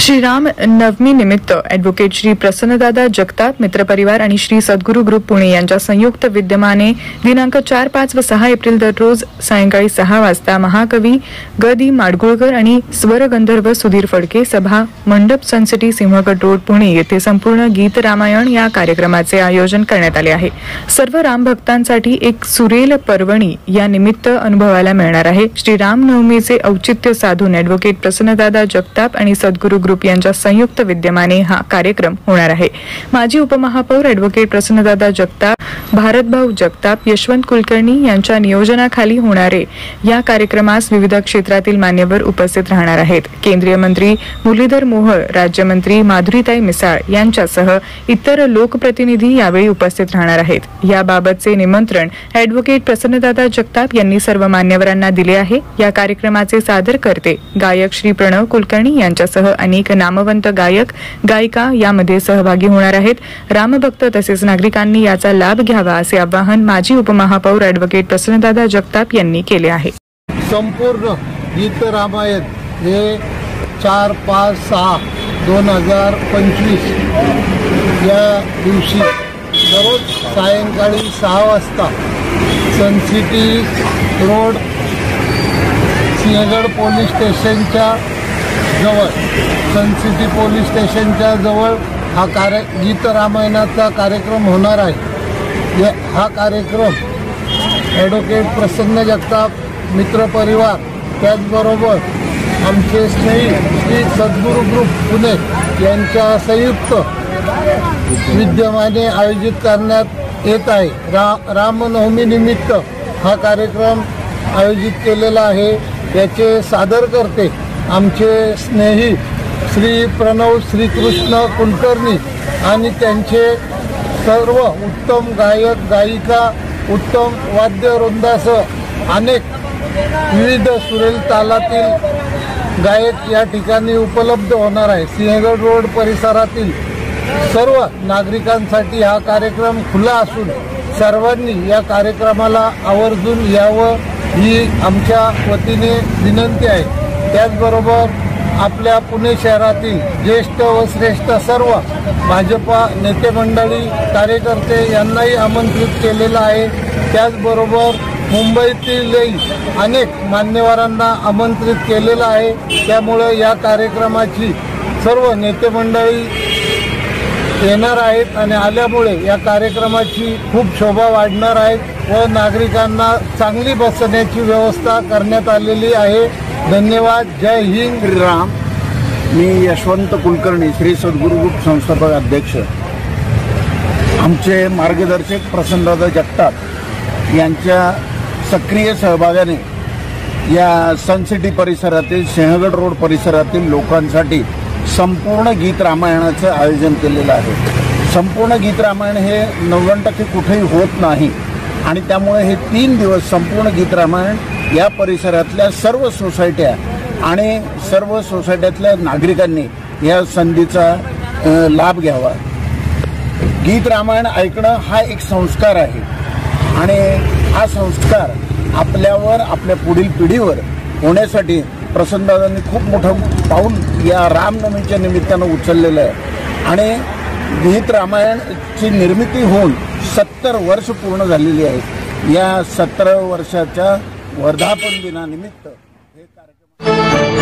श्रीराम नवमी निमित्त ॲडव्होकेट श्री प्रसन्नदादा जगताप मित्रपरिवार आणि श्री सद्गुरू ग्रुप पुणे यांच्या संयुक्त विद्यमाने दिनांक 4, 5 व 6 एप्रिल दररोज सायंकाळी 6 वाजता महाकवी ग दी माडगुळकर आणि स्वरगंधर्व सुधीर फडके सभा मंडप सनसिटी सिंहगड रोड पुणे येथे संपूर्ण गीत रामायण या कार्यक्रमाचे आयोजन करण्यात आले आहे। सर्व राम भक्तांसाठी एक सुरेल पर्वणी या निमित्त अनुभवायला मिळणार आहे। श्रीराम नवमीचे औचित्य साधून ॲडव्होकेट प्रसन्नदादा जगताप आणि सद्गुरू ग्रुप यांच्या संयुक्त विद्यमाने हा कार्यक्रम होणार आहे। माजी उपमहापौर ॲडव्होकेट प्रसन्नदादा जगताप, भारतभाऊ जगताप, यशवंत कुलकर्णी यांच्या नियोजनाखाली होणारे या कार्यक्रमास विविध क्षेत्रातील मान्यवर उपस्थित राहणार आहेत। केंद्रीय मंत्री मुरलीधर मोहोळ, राज्यमंत्री माधुरीताई मिसाळ यांच्यासह इतर लोकप्रतिनिधी यावेळी उपस्थित राहणार आहेत। याबाबतचे निमंत्रण ॲडव्होकेट प्रसन्नदादा जगताप यांनी सर्व मान्यवरांना दिले आहे। या कार्यक्रमाचे सादरकर्ते गायक श्री प्रणव कुलकर्णी यांच्यासह अनेक नामवंत गायक गायिका यामध्ये सहभागी होणार आहेत। रामभक्त तसेच नागरिकांनी याचा लाभ घ्यावा असे आवाहन माजी उपमहापौर ॲडव्होकेट प्रसन्नदादा जगताप यांनी केले आहे। संपूर्ण गीत रामायण हे 4, 5, 6, 2025 या दिवशी दररोज सायंकाळी 6 वाजता सनसिटी रोड सिंहगड पोलीस स्टेशनच्या जवळ सनसिटी पोलीस स्टेशनच्या जवळ हा गीत रामायणाचा कार्यक्रम होणार आहे। हा कार्यक्रम ॲडव्होकेट प्रसन्न जगताप मित्रपरिवार त्याचबरोबर आमचे स्नेही श्री सद्गुरू ग्रुप पुणे यांच्या संयुक्त विद्यमाने आयोजित करण्यात येत आहे। रामनवमी निमित्त हा कार्यक्रम आयोजित केलेला आहे। याचे सादरकर्ते आमचे स्नेही श्री प्रणव श्रीकृष्ण कुलकर्णी आणि त्यांचे सर्व उत्तम गायक गायिका, उत्तम वाद्यवृंदासह अनेक विविध सुरेल तालातील गायक या ठिकाणी उपलब्ध होणार आहे। सिंहगड रोड परिसरातील सर्व नागरिकांसाठी हा कार्यक्रम खुला असून सर्वांनी या कार्यक्रमाला आवर्जून यावं ही आमच्या वतीने विनंती आहे। त्याचबरोबर आपल्या पुणे शहरातील ज्येष्ठ व श्रेष्ठ सर्व भाजपा नेते मंडळी कार्यकर्ते यांनाही आमंत्रित केलेलं आहे। त्याचबरोबर मुंबईतीलही अनेक मान्यवरांना आमंत्रित केलेलं आहे। त्यामुळे या कार्यक्रमाची सर्व नेते मंडळी येणार आहेत आणि आल्यामुळे या कार्यक्रमाची खूप शोभा वाढणार आहे व नागरिकांना चांगली बसण्याची व्यवस्था करण्यात आलेली आहे। धन्यवाद। जय हिंद। राम। मी यशवंत कुलकर्णी, श्री सद्गुरू ग्रुप संस्थापक अध्यक्ष। आमचे मार्गदर्शक प्रसन्नदादा जगताप यांच्या सक्रिय सहभागाने या सनसिटी परिसरातील सिंहगड रोड परिसरातील लोकांसाठी संपूर्ण गीत रामायणाचं आयोजन केलेलं आहे। संपूर्ण गीत रामायण हे 90% कुठेही होत नाही आणि त्यामुळे हे 3 दिवस संपूर्ण गीत रामायण या परिसरातल्या सर्व सोसायट्या आणि सर्व सोसायट्यातल्या नागरिकांनी या संधीचा लाभ घ्यावा। गीत रामायण ऐकणं हा एक संस्कार आहे आणि हा संस्कार आपल्यावर, आपल्या पुढील पिढीवर होण्यासाठी प्रसन्नदादांनी खूप मोठं पाऊल या रामनवमीच्या निमित्तानं उचललेलं आहे आणि गीत रामायणची निर्मिती होऊन 70 वर्ष पूर्ण झालेली आहेत। या 70 वर्षाच्या वर्धापन दिनानिमित्त हे कार्यक्रम